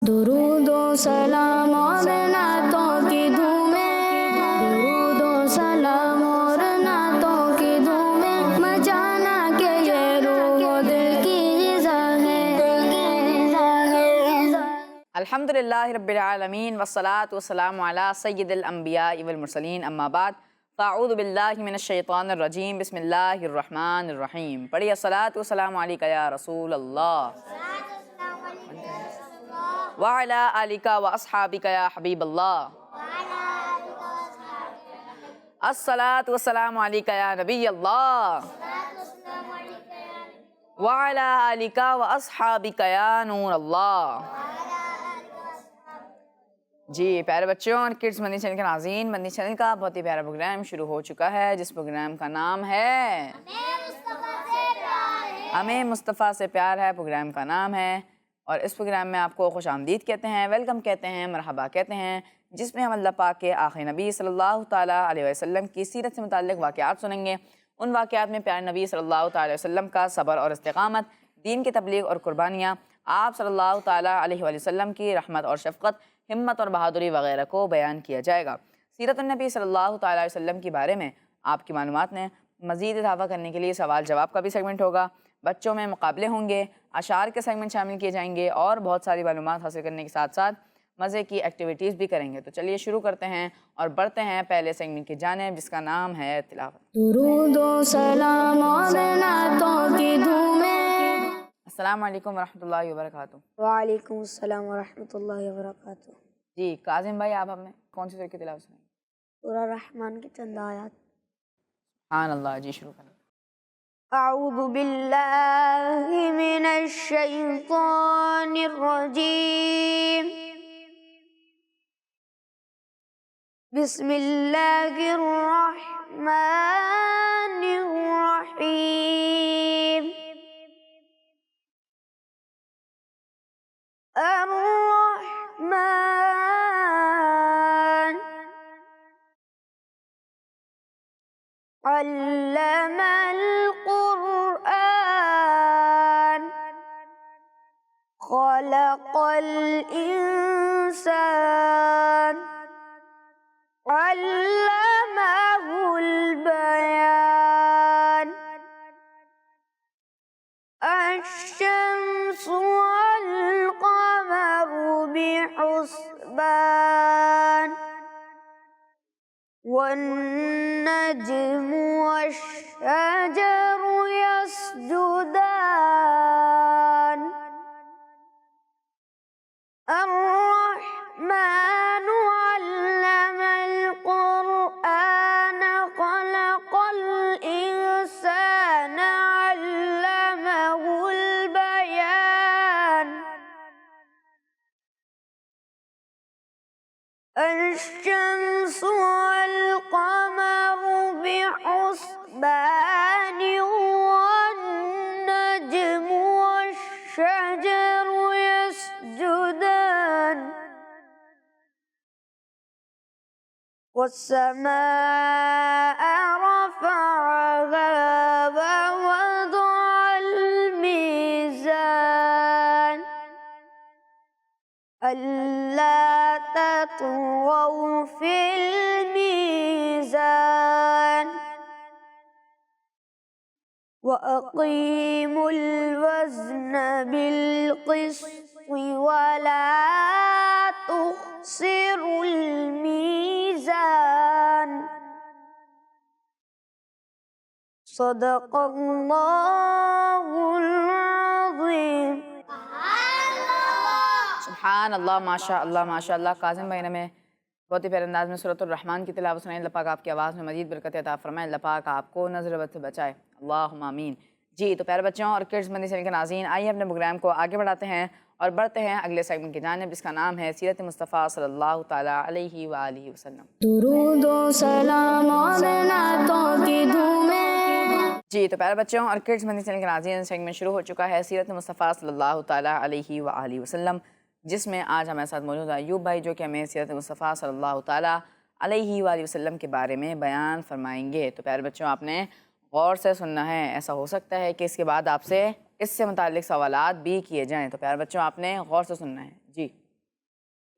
درود و سلام اور نعتوں کی دھومیں، درود و سلام اور نعتوں کی دھومیں، مچانا کہ یہ روح و دل کی غذا ہے۔ الحمدللہ رب العالمین والصلاة والسلام علی سید الانبیاء والمرسلین، اما بعد فاعوذ باللہ من الشیطان الرجیم، بسم اللہ الرحمن الرحیم۔ پڑھیے الصلاۃ والسلام علیک یا رسول اللہ وعلی آلک واصحابک یا حبیب اللہ، الصلاۃ والسلام علیک یا نبی اللہ وعلی آلک واصحابک یا نور اللہ۔ جی پیارے بچوں اور کڈس مدنی چینل کے ناظرین، مدنی چینل کا بہت ہی پیارا پروگرام شروع ہو چکا ہے، جس پروگرام کا نام ہے ہمیں مصطفیٰ سے پیار ہے۔ پروگرام کا نام ہے اور اس پروگرام میں آپ کو خوش آمدید کہتے ہیں، ویلکم کہتے ہیں، مرحبا کہتے ہیں، جس میں ہم اللہ پاک کے آخری نبی صلی اللہ تعالیٰ علیہ وسلم کی سیرت سے متعلق واقعات سنیں گے۔ ان واقعات میں پیارے نبی صلی اللہ تعالیٰ علیہ وسلم کا صبر اور استقامت، دین کی تبلیغ اور قربانیاں، آپ صلی اللہ تعالیٰ علیہ وسلم کی رحمت اور شفقت، ہمت اور بہادری وغیرہ کو بیان کیا جائے گا۔ سیرت النبی صلی اللہ تعالیٰ علیہ وسلم کے بارے میں آپ کی معلومات میں مزید اضافہ کرنے کے لیے سوال جواب کا بھی سیگمنٹ ہوگا، بچوں میں مقابلے ہوں گے، اشعار کے سیگمنٹ شامل کیے جائیں گے اور بہت ساری معلومات حاصل کرنے کے ساتھ ساتھ مزے کی ایکٹیویٹیز بھی کریں گے۔ تو چلیے شروع کرتے ہیں اور بڑھتے ہیں پہلے سیگمنٹ کی جانب، جس کا نام ہے تلاوت۔ درود و سلام اور نعتوں کی دھومیں۔ السلام علیکم ورحمۃ اللہ وبرکاتہ۔ وعلیکم السلام ورحمۃ اللہ وبرکاتہ۔ جی کاظم بھائی، آپ ہمیں کون سی سورہ کی تلاوت سنائیں گے؟ سورہ رحمان کی چند آیات۔ سبحان اللہ، جی شروع کریں۔ اعوذ باللہ من الشیطان الرجیم، بسم اللہ الرحمن الرحیم۔ الرحمن علم القرآن، خلق الإنسان، علمه البيان، الشمس والقمر بحسبان، والنجم والشجر يسجدان، الرحمن علم القرآن، خلق الإنسان، علمه البيان، الشمس والقمر بحسبان، والنجم والشجر يسجدان، والسماء رفعها ووضع الميزان، ألا تطغوا في الميزان، وأقيموا الوزن بالقسط ولا تخسروا الميزان، صدق اللہ العظیم۔ سبحان اللہ، ماشاء اللہ ماشاء اللہ۔ کاظم بھائی نے ہمیں بہت ہی پیارے انداز میں سورۃ الرحمن کی تلاوت سنائی۔ اللہ پاک آپ کی آواز میں مزید برکت عطا فرمائے، اللہ پاک آپ کو نظر بد سے بچائے، اللہم آمین۔ جی تو پیارے بچوں اور کڈس مدنی چینل کے ناظرین، آئیے اپنے پروگرام کو آگے بڑھاتے ہیں اور بڑھتے ہیں اگلے سیگمنٹ کی جانب، جس کا نام ہے سیرت مصطفیٰ صلی اللہ تعالیٰ علیہ وآلہ وسلم۔ درود و سلام اور نعتوں کی دھومیں۔ جی تو پیارے بچوں اور کڈس مدنی چینل کے ناظرین، سیگمنٹ شروع ہو چکا ہے سیرت مصطفیٰ صلی اللہ تعالیٰ علیہ وآلہ وسلم، جس میں آج ہمارے ساتھ موجود ہے ایوب بھائی، جو کہ ہمیں سیرت مصطفیٰ صلی اللہ تعالیٰ علیہ وآلہ وسلم کے بارے میں بیان فرمائیں گے۔ تو پیارے بچوں آپ نے غور سے سننا ہے، ایسا ہو سکتا ہے کہ اس کے بعد آپ سے اس سے متعلق سوالات بھی کیے جائیں، تو پیارے بچوں آپ نے غور سے سننا ہے۔ جی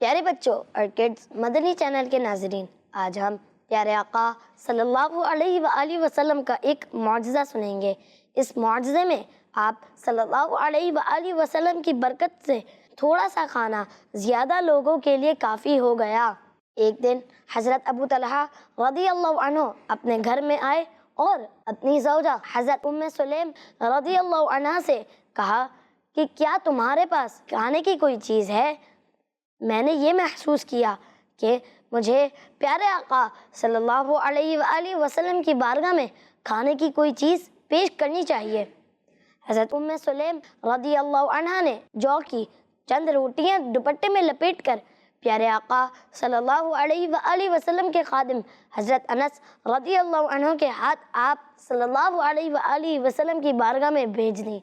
پیارے بچوں اور کڈز مدنی چینل کے ناظرین، آج ہم پیارے آقا صلی اللہ علیہ وآلہ وسلم کا ایک معجزہ سنیں گے۔ اس معجزے میں آپ صلی اللہ علیہ وآلہ وسلم کی برکت سے تھوڑا سا کھانا زیادہ لوگوں کے لیے کافی ہو گیا۔ ایک دن حضرت ابو طلحہ رضی اللہ عنہ اپنے گھر میں آئے اور اپنی زوجہ حضرت ام سلیم رضی اللہ عنہ سے کہا کہ کیا تمہارے پاس کھانے کی کوئی چیز ہے؟ میں نے یہ محسوس کیا کہ مجھے پیارے آقا صلی اللہ علیہ وآلہ وسلم کی بارگاہ میں کھانے کی کوئی چیز پیش کرنی چاہیے۔ حضرت ام سلیم رضی اللہ عنہ نے جو کی چند روٹیاں دوپٹے میں لپیٹ کر پیارے آقا صلی اللہ علیہ وآلہ وسلم کے خادم حضرت انس رضی اللہ عنہ کے ہاتھ آپ صلی اللہ علیہ وآلہ وسلم کی بارگاہ میں بھیج دیں۔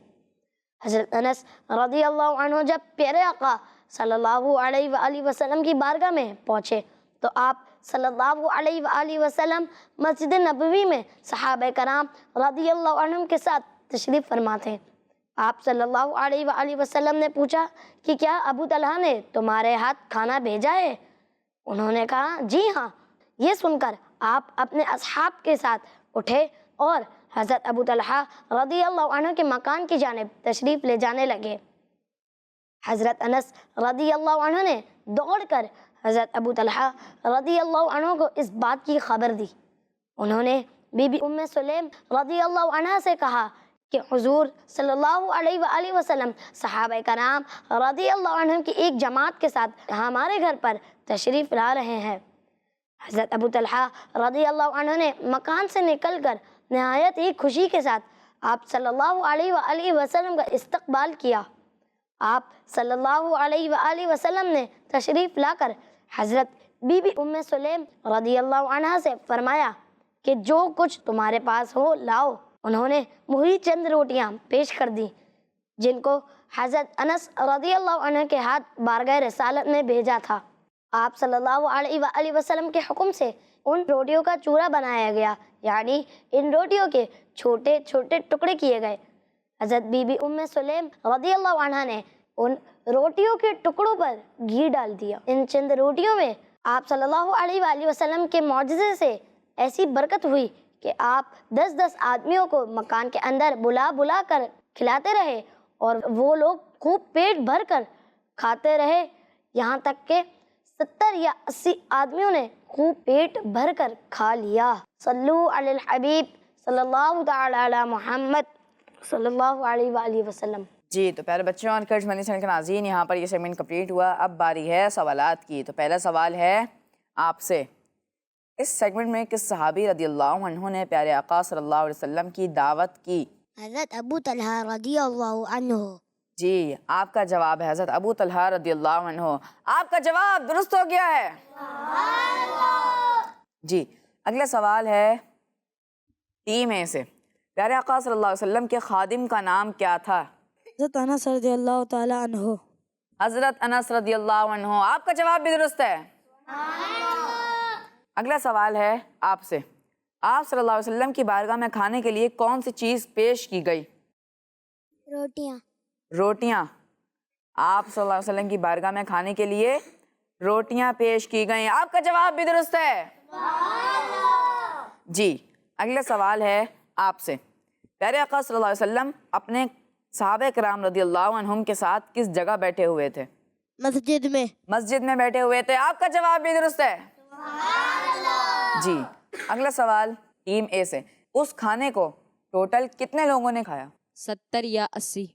حضرت انس رضی اللہ عنہ جب پیارے آقا صلی اللہ علیہ وآلہ وسلم کی بارگاہ میں پہنچے تو آپ صلی اللہ علیہ وآلہ وسلم مسجد نبوی میں صحابہ کرام رضی اللہ عنہم کے ساتھ تشریف فرما تھے۔ آپ صلی اللہ علیہ وآلہ وسلم نے پوچھا کہ کیا ابو طلحہ نے تمہارے ہاتھ کھانا بھیجا ہے؟ انہوں نے کہا جی ہاں۔ یہ سن کر آپ اپنے اصحاب کے ساتھ اٹھے اور حضرت ابو طلحہ رضی اللہ عنہ کے مکان کی جانب تشریف لے جانے لگے۔ حضرت انس رضی اللہ عنہ نے دوڑ کر حضرت ابو طلحہ رضی اللہ عنہ کو اس بات کی خبر دی۔ انہوں نے بی بی ام سلیم رضی اللہ عنہ سے کہا کہ حضور صلی اللہ علیہ وآلہ وسلم صحابہ کرام رضی اللہ عنہ کی ایک جماعت کے ساتھ ہمارے گھر پر تشریف لا رہے ہیں۔ حضرت ابو طلحہ رضی اللہ عنہ نے مکان سے نکل کر نہایت ہی خوشی کے ساتھ آپ صلی اللہ علیہ وآلہ وسلم کا استقبال کیا۔ آپ صلی اللہ علیہ وآلہ وسلم نے تشریف لا کر حضرت بی بی ام سلیم رضی اللہ عنہ سے فرمایا کہ جو کچھ تمہارے پاس ہو لاؤ۔ انہوں نے وہی چند روٹیاں پیش کر دی جن کو حضرت انس رضی اللہ عنہ کے ہاتھ بارگاہ رسالت میں بھیجا تھا۔ آپ صلی اللہ علیہ وآلہ وسلم کے حکم سے ان روٹیوں کا چورا بنایا گیا، یعنی ان روٹیوں کے چھوٹے چھوٹے ٹکڑے کیے گئے۔ حضرت بی بی ام سلیم رضی اللہ عنہ نے ان روٹیوں کے ٹکڑوں پر گھی ڈال دیا۔ ان چند روٹیوں میں آپ صلی اللہ علیہ وآلہ وسلم کے معجزے سے ایسی برکت ہوئی کہ آپ 10 آدمیوں کو مکان کے اندر بلا بلا کر کھلاتے رہے اور وہ لوگ خوب پیٹ بھر کر کھاتے رہے، یہاں تک کہ 70 یا 80 آدمیوں نے خوب پیٹ بھر کر کھا لیا۔ صلو علی الحبیب صلی اللہ تعالی علی محمد صلی اللہ علیہ وآلہ وسلم۔ جی تو پیارے بچوں اور کڈز مدنی چینل کے ناظرین، یہاں پر یہ سیگمنٹ کمپلیٹ ہوا۔ اب باری ہے سوالات کی۔ تو پہلا سوال ہے آپ سے، اس سیگمنٹ میں کس صحابی رضی اللہ عنہ نے پیارے آقا صلی اللہ علیہ وسلم کی دعوت کی؟ حضرت ابو طلحہ رضی اللہ عنہ۔ جی آپ کا جواب ہے حضرت ابو طلحہ رضی اللہ عنہ۔ آپ کا جواب درست ہو گیا ہے۔ جی اگلا سوال ہے ٹیم اے سے، پیارے آقا صلی اللہ علیہ وسلم کے خادم کا نام کیا تھا؟ حضرت انس رضی اللہ تعالی عنہ۔ حضرت انس رضی اللہ عنہ۔ آپ کا جواب بھی درست ہے۔ اگلا سوال ہے آپ سے، آپ صلی اللہ علیہ وسلم کی بارگاہ میں کھانے کے لیے کون سی چیز پیش کی گئی؟ روٹیاں۔ روٹیاں۔ آپ صلی اللہ علیہ وسلم کی بارگاہ میں کھانے کے لیے روٹیاں پیش کی گئیں۔ آپ کا جواب بھی درست ہے۔ جی اگلا سوال ہے آپ سے، پیارے آقا صلی اللہ علیہ وسلم اپنے صحابہ کرام رضی اللہ عنہم کے ساتھ کس جگہ بیٹھے ہوئے تھے؟ مسجد میں۔ مسجد میں بیٹھے ہوئے تھے۔ آپ کا جواب بھی درست ہے۔ جی اگلا سوال ٹیم اے سے، اس کھانے کو ٹوٹل کتنے لوگوں نے کھایا؟ 70 یا 80۔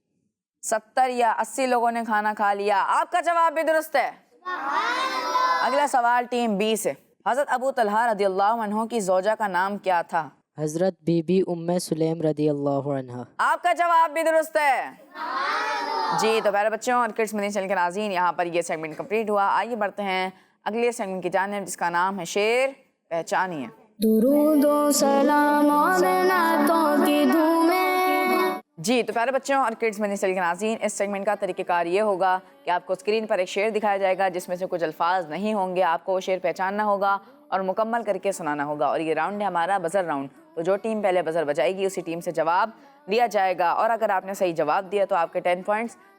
70 یا 80 لوگوں نے کھانا کھا لیا۔ آپ کا جواب بھی درست ہے۔ اگلا سوال ٹیم بی سے، حضرت ابو طلحہ رضی اللہ عنہ کی زوجہ کا نام کیا تھا؟ حضرت بی بی ام سلیم رضی اللہ عنہ۔ آپ کا جواب بھی درست ہے۔ جی تو پیارے بچوں اور کڈز مدنی چینل کے ناظرین، یہاں پر یہ سیگمنٹ کمپلیٹ ہوا۔ آئیے بڑھتے ہیں اگلے سیگمنٹ کی جانب جس کا نام ہے شعر پہچانیے۔ درود و سلام اور نعتوں کی دھومیں۔ جی تو پیارے بچوں اور کڈز مدنی چینل کے ناظرین، اس سیگمنٹ کا طریقہ کار یہ ہوگا کہ آپ کو اسکرین پر ایک شعر دکھایا جائے گا جس میں سے کچھ الفاظ نہیں ہوں گے، آپ کو وہ شعر پہچاننا ہوگا اور مکمل کر کے سنانا ہوگا، اور یہ راؤنڈ ہے ہمارا بزر راؤنڈ۔ تو جو ٹیم پہلے بزر بجائے گی اسی ٹیم سے جواب لیا جائے گا، اور اگر آپ نے صحیح جواب دیا تو آپ کے 10 پوائنٹس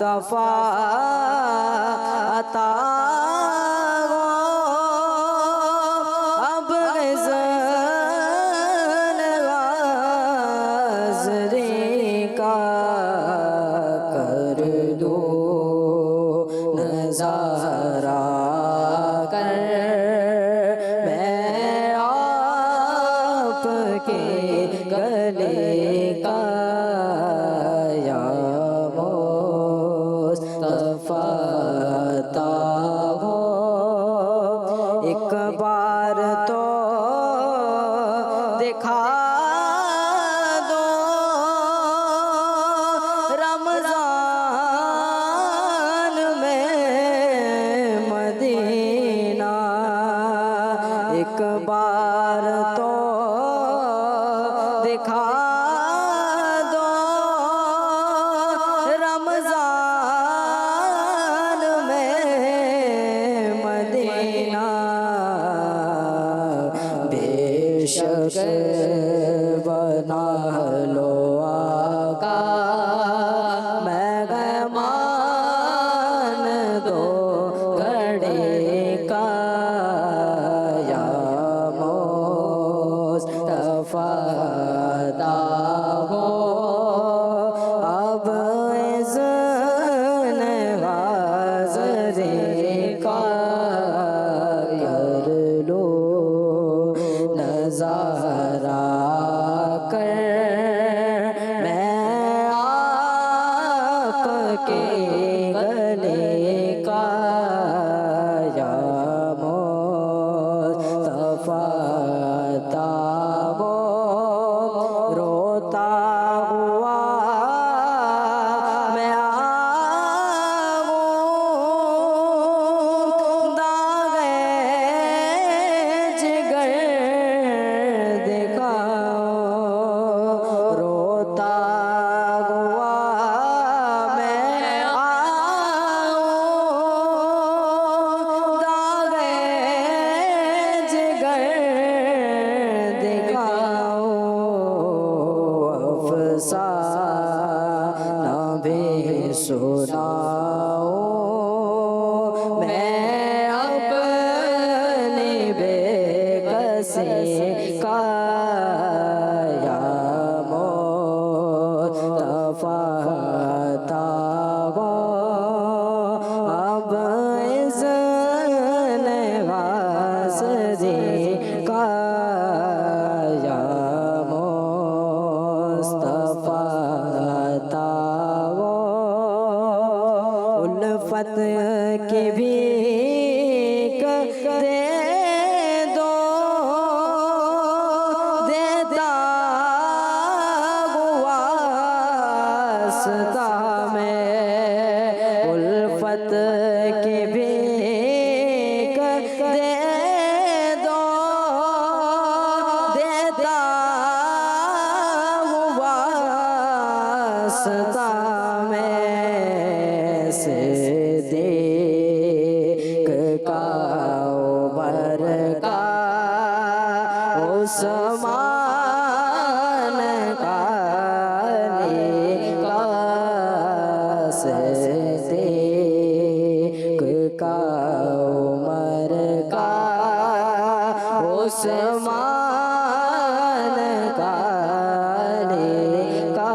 مصطفیٰ عطا ہو اب اذن حاضری کا کر دو نظارہ کر میں آپ کے گلے کا یا مصطفیٰ عطا ہو ایک بار تو دکھا دو رمضان میں مدینہ ایک بار تو دکھا دو رمضان میں مدینہ بے شک بنا لو آقا مہمان دو گھڑے کا یا مصطفیٰ عطا ہو اب اذن حاضری کا کر لو نظارہ کر میں آپ کے گلے کا یا مصطفیٰ عطا ہو روتا ہوا میں آؤں داغے جگر دکھاؤ روتا ہوا میں آؤں داغے جگر دکھاؤ افسانہ بھی سناؤ میں اپنی بے کسی کا یا مصطفیٰ عطا ہو اب اذن حاضری کا یا مصطفیٰ عطا ہو الفت کی بھیک دے دو دیتا ہوا واسطہ میں الفت کی بھیک دے دو دیتا ہوا واسطہ میں صدیق کا عمر کا عثمان کا علی کا صدیق کا عمر کا عثمان کا علی کا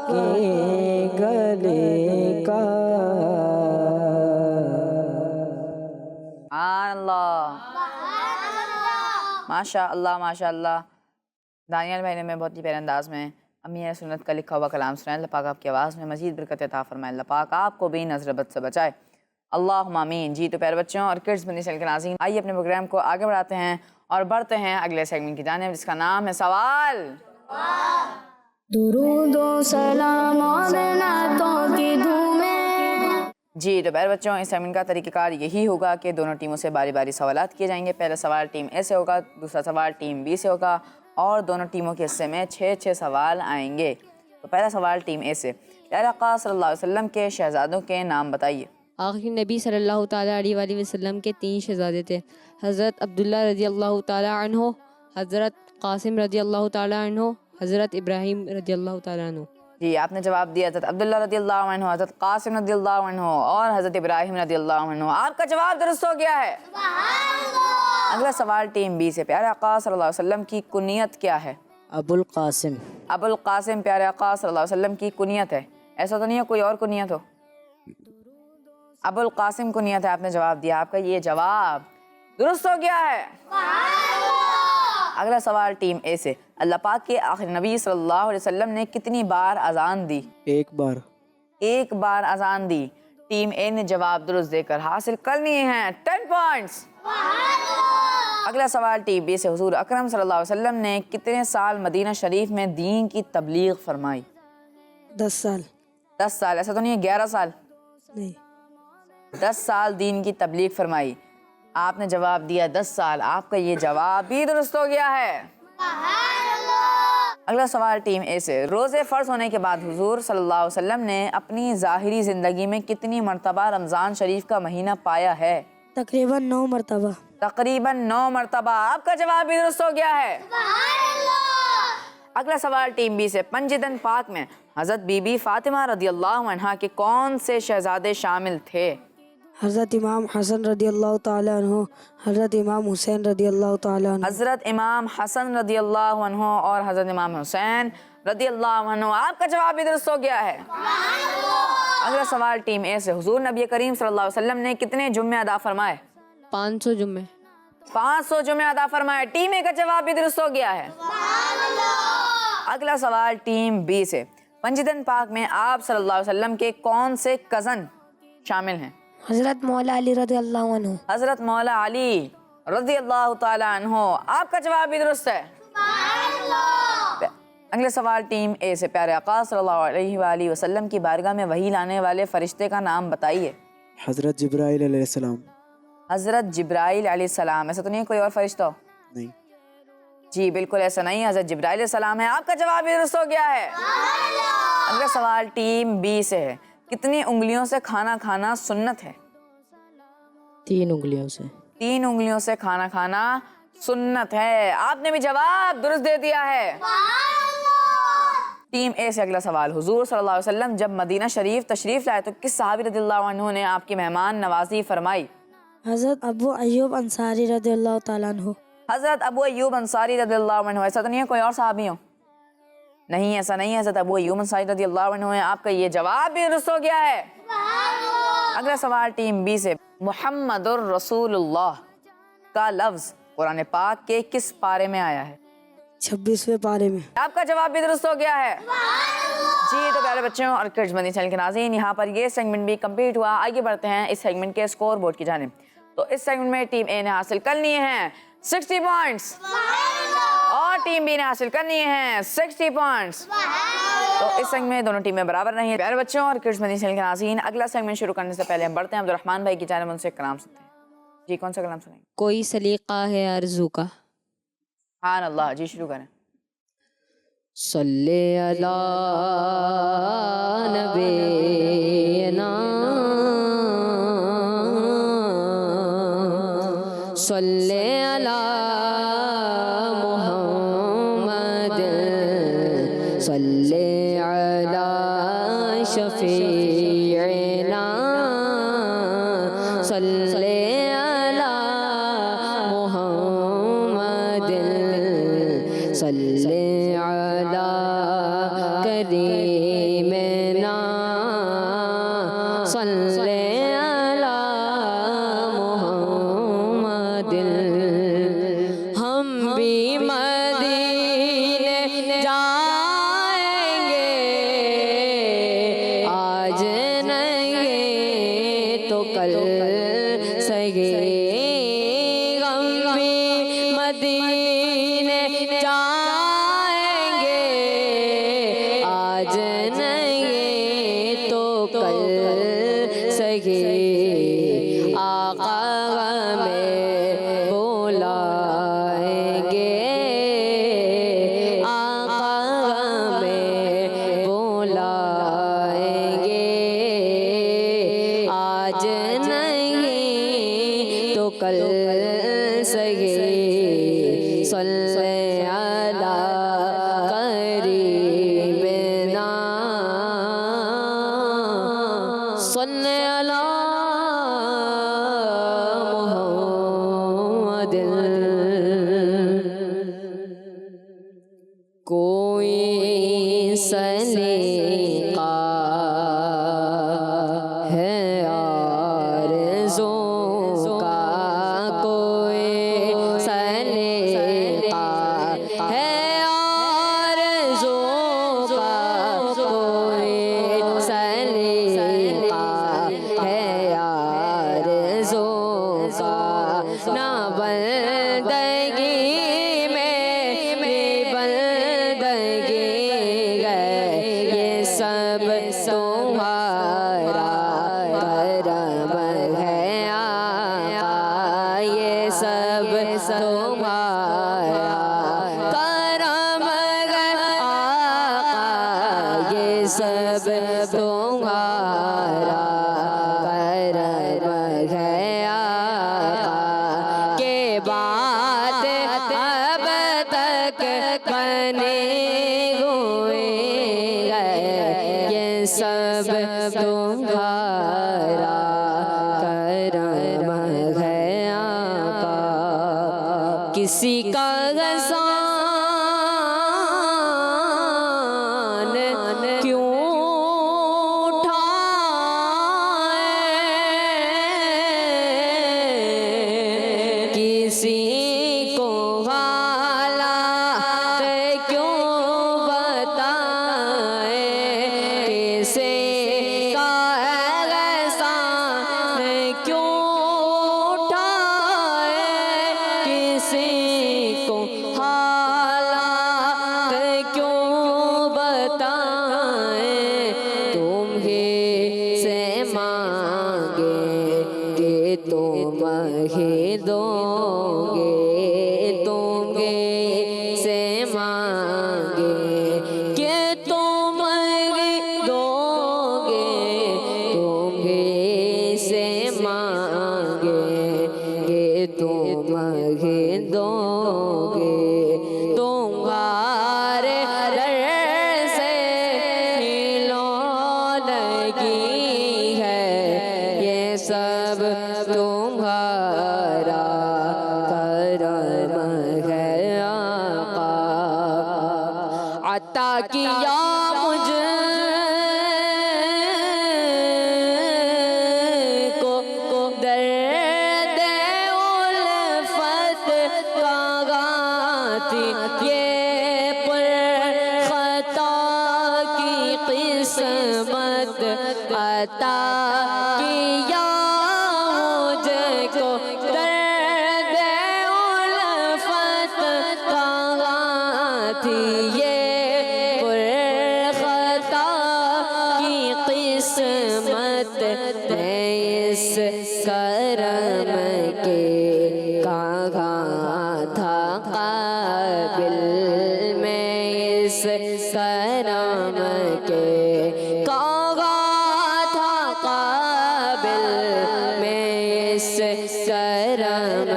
کے گلے کا سبحان اللہ، ماشاء اللہ ماشاء اللہ۔ دانیال بھائی نے میں بہت ہی پیارے انداز میں امیر سنت کا لکھا ہوا کلام سنایا۔ اللہ پاک آپ کی آواز میں مزید برکت عطا فرمائے، اللہ پاک آپ کو بھی نظر بد سے بچائے، اللہم آمین۔ جی تو پیارے بچوں اور کڈس بنی چینل کے ناظرین، آئیے اپنے پروگرام کو آگے بڑھاتے ہیں اور بڑھتے ہیں اگلے سیگمنٹ کی جانب، جس کا نام ہے سوال۔ درود و سلام اور نعتوں کی دھومیں۔ جی تو پیارے بچوں، اس سیگمنٹ کا طریقہ کار یہی ہوگا کہ دونوں ٹیموں سے باری باری سوالات کیے جائیں گے۔ پہلا سوال ٹیم اے سے ہوگا، دوسرا سوال ٹیم بی سے ہوگا، اور دونوں ٹیموں کے حصے میں 6 سوال آئیں گے۔ تو پہلا سوال ٹیم اے سے، پیارے آقا صلی اللہ علیہ وسلم کے شہزادوں کے نام بتائیے۔ آخری نبی صلی اللہ تعالیٰ علیہ وآلہ وسلم کے 3 شہزادے تھے، حضرت عبداللہ رضی اللہ تعالیٰ عنہ، حضرت قاسم رضی اللہ تعالیٰ عنہ، حضرت ابراہیم رضی اللہ تعالیٰ عنہ۔ جی آپ نے جواب دیا حضرت عبداللہ رضی اللہ عنہ، حضرت قاسم رضی اللہ عنہ اور حضرت ابراہیم رضی اللہ عنہ۔ آپ کا جواب درست ہو گیا ہے۔ اگلا سوال ٹیم بی سے، پیارے آقا صلی اللہ علیہ وسلم کی کنیت کیا ہے؟ ابو القاسم۔ ابو القاسم پیارے آقا صلی اللہ علیہ وسلم کی کنیت ہے، ایسا تو نہیں ہے کوئی اور کنیت ہو؟ ابو القاسم کنیت ہے، آپ نے جواب دیا، آپ کا یہ جواب درست ہو گیا ہے۔ اگلا سوال ٹیم اے سے، اللہ پاک کے آخری نبی صلی اللہ علیہ وسلم نے کتنی بار اذان دی؟ ایک بار۔ ایک بار اذان دی۔ ٹیم اے نے جواب درست دے کر حاصل کر لیے ہیں 10 پوائنٹس۔ اگلا سوال ٹیم بی سے، حضور اکرم صلی اللہ علیہ وسلم نے کتنے سال مدینہ شریف میں دین کی تبلیغ فرمائی؟ 10 سال 10 سال، ایسا تو نہیں ہے 11 سال؟ نہیں 10 سال دین کی تبلیغ فرمائی، آپ نے جواب دیا 10 سال، آپ کا یہ جواب بھی درست ہو گیا ہے۔ اگلا سوال ٹیم اے سے، روزے فرض ہونے کے بعد حضور صلی اللہ علیہ وسلم نے اپنی ظاہری زندگی میں کتنی مرتبہ رمضان شریف کا مہینہ پایا ہے؟ تقریباً 9 مرتبہ۔ تقریباً 9 مرتبہ، آپ کا جواب بھی درست ہو گیا ہے۔ اگلا سوال ٹیم بی سے، پنجدن پاک میں حضرت بی بی فاطمہ رضی اللہ عنہا کے کون سے شہزادے شامل تھے؟ حضرت امام حسن رضی اللہ تعالیٰ عنہ، حضرت امام حسین رضی اللہ تعالیٰ عنہ۔ حضرت امام حسن رضی اللہ عنہ اور حضرت امام حسین رضی اللہ عنہ، آپ کا جواب بھی درست ہو گیا ہے۔ اگلا سوال ٹیم اے سے، حضور نبی کریم صلی اللہ علیہ وسلم نے کتنے جمعے ادا فرمائے؟ 500 جمعے۔ 500 جمعے ادا فرمائے، ٹیم اے کا جواب بھی درست ہو گیا ہے۔ اگلا سوال ٹیم بی سے، پنجدن پاک میں آپ صلی اللہ علیہ وسلم کے کون سے کزن شامل ہیں؟ حضرت مولا علی رضی اللہ عنہ۔ حضرت مولا علی رضی اللہ تعالی عنہ، آپ کا جواب بھی درست ہے۔ اگلے سوال ٹیم اے سے، پیارے آقا صلی اللہ علیہ وآلہ وسلم کی بارگاہ میں وحی لانے والے فرشتے کا نام بتائیے۔ حضرت جبرائیل علیہ السلام۔ حضرت جبرائیل علیہ السلام، ایسا تو نہیں ہے کوئی اور فرشتہ ہو؟ نہیں۔ جی بالکل ایسا نہیں ہے، حضرت جبرائیل علیہ السلام ہے، آپ کا جواب بھی درست ہو گیا ہے۔ اگلا سوال ٹیم بی سے ہے، کتنی انگلیوں سے کھانا کھانا سنت ہے؟ 3 انگلیوں سے۔ 3 انگلیوں سے کھانا کھانا سنت ہے، آپ نے بھی جواب درست دے دیا ہے۔ ٹیم اے سے اگلا سوال، حضور صلی اللہ علیہ وسلم جب مدینہ شریف تشریف لائے تو کس صحابی رضی اللہ عنہ نے آپ کی مہمان نوازی فرمائی؟ حضرت ابو ایوب انصاری رضی اللہ تعالیٰ عنہ۔ حضرت ابو ایوب انصاری رضی اللہ عنہ، ایسا تو نہیں ہے کوئی اور صحابی ہو؟ نہیں ایسا نہیں ہے، حضرت ابو ایوب انصاری رضی اللہ عنہ ہے، آپ کا یہ جواب بھی درست ہو گیا ہے۔ اگلا سوال ٹیم بی سے، محمد الرسول اللہ کا لفظ قرآن پاک کے کس پارے میں آیا ہے؟ 26ویں پارے میں۔ آپ کا جواب بھی درست ہو گیا ہے۔ جی تو پیارے بچوں اور کڈس بنی چینل کے ناظرین، یہاں پر یہ سیگمنٹ بھی کمپلیٹ ہوا۔ آگے بڑھتے ہیں اس سیگمنٹ کے اسکور بورڈ کی جانب۔ تو اس سیگمنٹ میں ٹیم اے نے حاصل کر لیے ہیں 60 پوائنٹس اور ٹیم بی نے حاصل کر لیے ہیں 60 پوائنٹس۔ تو اس سیگمنٹ میں دونوں ٹیمیں برابر رہی ہیں۔ پیارے بچوں اور کڈس بنی چینل کے ناظرین، اگلا سیگمنٹ شروع کرنے سے پہلے ہم بڑھتے ہیں عبدالرحمن بھائی کی جانب، ان سے کلام سنتے ہیں۔ جی کون سا کلام سنیں گے؟ کوئی سلیقہ ہے آرزو کا۔ سبحان اللہ، جی شروع کریں۔ صلی علی نبینا صلی علی محمد صلی علی شفیعنا صلی علی محمد صلی علی کریم آج نہیں تو کل سہی آقا ہمیں بلائیں گے، آقا ہمیں بلائیں گے، آج نہیں تو کل سہی صلی علی قریبنا، صلی علی محمد۔ کوئی سلیقہ ہے آرزو کا، کوئی سلیقہ ہے آرزو کا، کوئی سلیقہ ہے آرزو کا، نہ بندگی میں بندگی ہے، یہ سب تمہارا کرم ہے آقا، یہ سب تمہارا کرم ہے آقا، یہ سب تمہارا کرم ہے آقا، کہ بات اب تک بنے ہوئے ہے، یہ سب تمہارا کرم ہے آقا، کسی کا احسان کیوں اٹھائے، کسی کو حالات کیوں بتائے، کسی کا احسان کیوں اٹھائے، کسی کو حالات کیوں بتائیں، تمہیں سے مانگے کہ تم ہی دو گے، تمہیں سے مانگے کہ تم ہی دو گے، تمہیں سے مانگے کہ تم ہی دو گے، تمہارے در سے ہلو لگی ہے، یہ سب تمہارا کرم ہے آقا، عطا کیا مجھ کو درد الفت کا غاتی، یہ پر خطا کی قسمت عطا کیا مجھ کو درد الفت کا غاتی، یہ پر خطا کی قسمت، میں اس کرم کے کہاں تھا قابل، میں اس کرم کے کہاں تھا قابل، میں اس کرم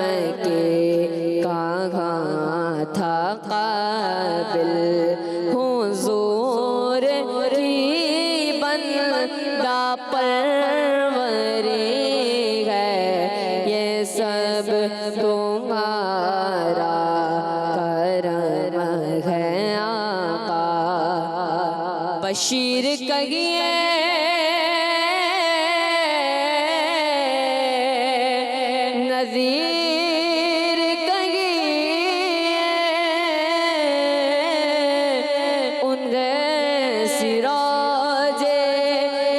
کے کہاں تھا قابل، حضور کی بندہ پروری ہے، یہ سب تمہارا کرم ہے آقا، بشیر کہیے نذیر کہیے، ان گئے سراج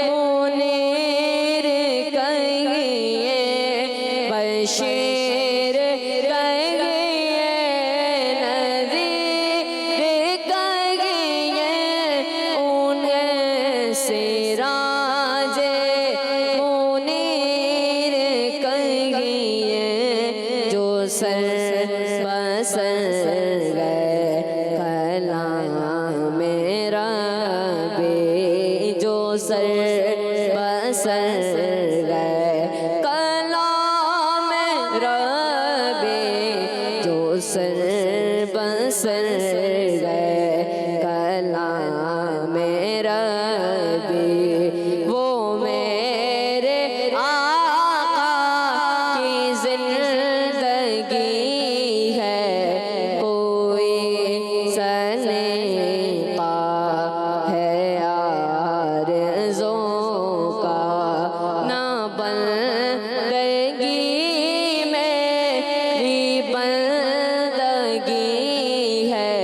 منیر کہیے، بشیر کہیے نذیر کہیے، ان سر بسر گئے کلام ربی، جو سر بسر گئے کلام ربی، وہ میرے آقا کی زندگی ہے، کوئی سلیقہ ہے آرزوں کا، نہ بندگی میری بندگی ہے،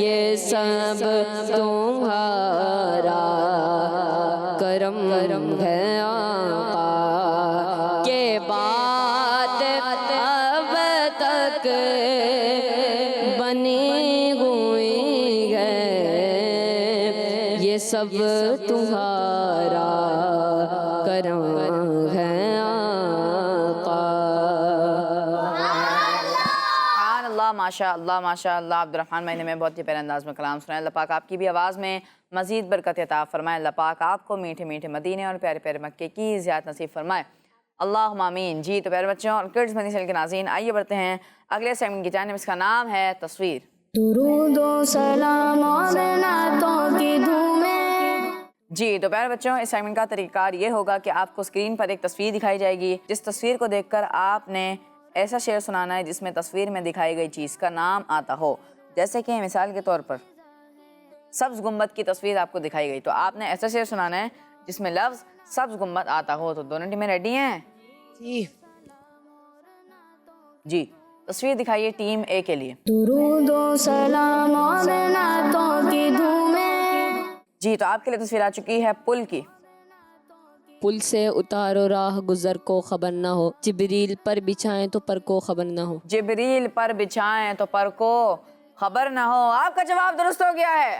یہ سب تمہارا کرم ہے آقا، کہ بات اب تک بنی ہوئی ہے، یہ سب تمہارا کرم ہے آقا۔ سبحان اللہ، ماشاء اللہ ماشاء اللہ۔ عبد الرحمن بھائی نے میں بہت ہی پیارے انداز میں کلام سنایا۔ اللہ پاک آپ کی بھی آواز میں مزید برکت عطا فرمائے۔ اللہ پاک آپ کو میٹھے میٹھے مدینے اور پیارے پیارے مکے کی زیارت نصیب فرمائے، اللہم آمین۔ جی تو پیارے بچوں اور کڈز مدنی چینل کے ناظرین، آئیے بڑھتے ہیں اگلے سیگمنٹ کی جانب، اس کا نام ہے تصویر۔ درود و سلام اور نعتوں کی دھومیں، جی تو پیارے بچوں، اس سیگمنٹ کا طریقہ کار یہ ہوگا کہ آپ کو اسکرین پر ایک تصویر دکھائی جائے گی، جس تصویر کو دیکھ کر آپ نے ایسا شعر سنانا ہے جس میں تصویر میں دکھائی گئی چیز کا نام آتا ہو۔ جیسے کہ مثال کے طور پر سبز گنبد کی تصویر آپ کو دکھائی گئی، تو آپ نے ایسا شعر سنانا ہے جس میں لفظ سبز گنبد آتا ہو۔ تو دونوں ٹیمیں ریڈی ہیں؟ جی تصویر دکھائیے ٹیم اے کے لیے۔ درود و سلام اور نعتوں کی دھومیں، جی تو آپ کے لیے تصویر آ چکی ہے پل کی۔ پل سے اتارو راہ گزر کو خبر نہ ہو، جبریل پر بچھائیں تو پر کو خبر نہ ہو۔ جبریل پر بچھائیں تو پر کو خبر نہ ہو۔ آپ کا جواب درست ہو گیا ہے۔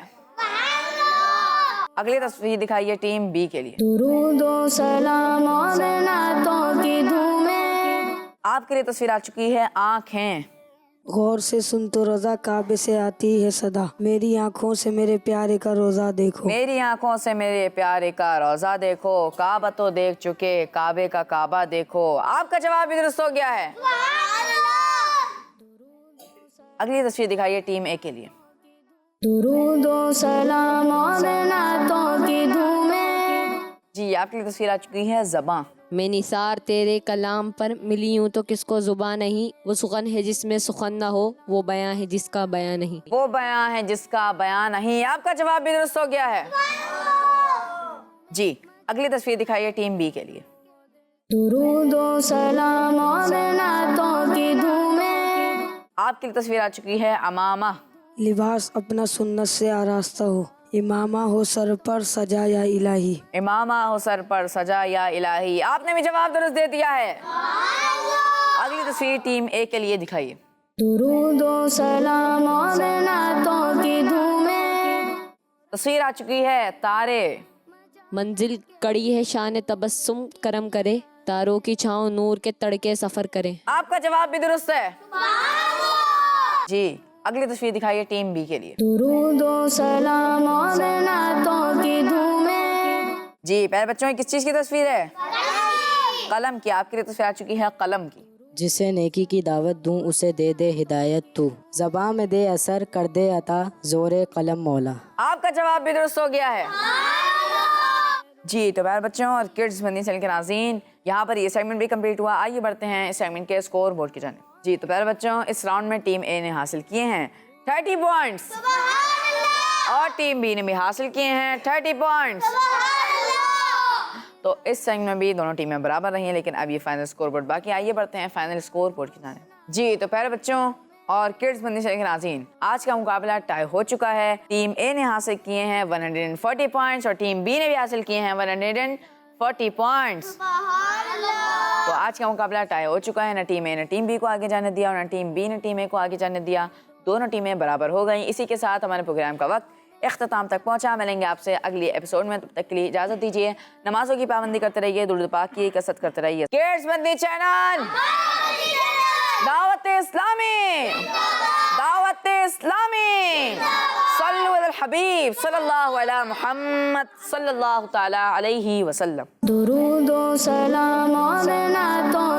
اگلی تصویر دکھائیے ٹیم بی کے لیے۔ درود و سلام اور نعتوں کی دھومیں، آپ کے لیے تصویر آ چکی ہے آنکھیں۔ غور سے سن تو رضا کعبے سے آتی ہے صدا، میری آنکھوں سے میرے پیارے کا روزہ دیکھو۔ میری آنکھوں سے میرے پیارے کا روزہ دیکھو، کعبہ تو دیکھ چکے کعبے کا کعبہ دیکھو۔ آپ کا جواب بھی درست ہو گیا ہے۔ اگلی تصویر دکھائیے ٹیم اے کے لیے۔ درود و سلام اور نعتوں کی دھومیں، جی آپ کے لیے تصویر آ چکی ہے زباں۔ میں نثار تیرے کلام پر ملی ہوں تو کس کو زبان نہیں، وہ سخن ہے جس میں سخن نہ ہو، وہ بیاں ہے جس کا بیاں نہیں۔ وہ بیاں ہے جس کا بیاں نہیں۔ آپ کا جواب بھی درست ہو گیا ہے۔ جی اگلی تصویر دکھائیے ٹیم بی کے لیے۔ درود و سلام اور نعتوں کی دھومیں، آپ کی تصویر آ چکی ہے امامہ۔ لباس اپنا سنت سے آراستہ ہو، امامہ ہو سر پر سجا یا الہی۔ امامہ ہو سر پر سجا یا الہی۔ آپ نے بھی جواب درست دے دیا ہے۔ اگلی تصویر ٹیم اے کے لیے دکھائیے۔ درود و سلام اور نعتوں کی دھومیں، تصویر آ چکی ہے تارے۔ منزل کڑی ہے شان تبسم کرم کرے، تاروں کی چھاؤں نور کے تڑکے سفر کرے۔ آپ کا جواب بھی درست ہے۔ جی اگلی تصویر دکھائیے ٹیم بی کے لیے۔ درود و سلام اور نعتوں کی دھومیں، جی پہلے بچوں کی کس چیز کی تصویر ہے؟ قلم کی۔ آپ کے لیے تصویر آ چکی ہے قلم کی۔ جسے نیکی کی دعوت دوں اسے دے دے ہدایت تو، زباں میں دے اثر کر دے عطا زور قلم مولا۔ آپ کا جواب بھی درست ہو گیا ہے۔ جی تو پیارے بچوں اور کڈز مدنی چینل کے ناظرین، یہاں پر یہ سیگمنٹ بھی کمپلیٹ ہوا۔ آئیے بڑھتے ہیں اس سیگمنٹ کے اسکور بورڈ کی جانب۔ جی تو پیارے بچوں، اس راؤنڈ میں ٹیم اے نے حاصل کیے ہیں 30 پوائنٹس اور ٹیم بی نے بھی حاصل کیے ہیں 30 پوائنٹس۔ تو اس سیگمنٹ میں بھی دونوں ٹیمیں برابر رہی ہیں، لیکن اب یہ فائنل اسکور بورڈ باقی۔ آئیے بڑھتے ہیں فائنل اسکور بورڈ کی جانب۔ جی تو پیارے بچوں اور کڈز مدنی چینل کے ناظرین، آج کا مقابلہ ٹائی ہو چکا ہے۔ ٹیم اے نے حاصل کیے ہیں 140 پوائنٹس اور ٹیم بی نے بھی حاصل کیے ہیں 140 پوائنٹس۔ تو آج کا مقابلہ ٹائی ہو چکا ہے، نہ ٹیم اے نے ٹیم بی کو آگے جانے دیا اور نہ ٹیم بی نے ٹیم اے کو آگے جانے دیا، دونوں ٹیمیں برابر ہو گئیں۔ اسی کے ساتھ ہمارے پروگرام کا وقت اختتام تک پہنچا۔ ملیں گے آپ سے اگلی ایپیسوڈ میں، تب تک کے لیے اجازت دیجیے۔ نمازوں کی پابندی کرتے رہیے، درود پاک کی کثرت کرتے رہیے۔ کڈز مدنی چینل، دعوت اسلامی، دعوت اسلامی، صلو علی الحبیب صلی اللہ علیہ محمد صلی اللہ تعالی علیہ وسلم. درود و سلام اور نعتوں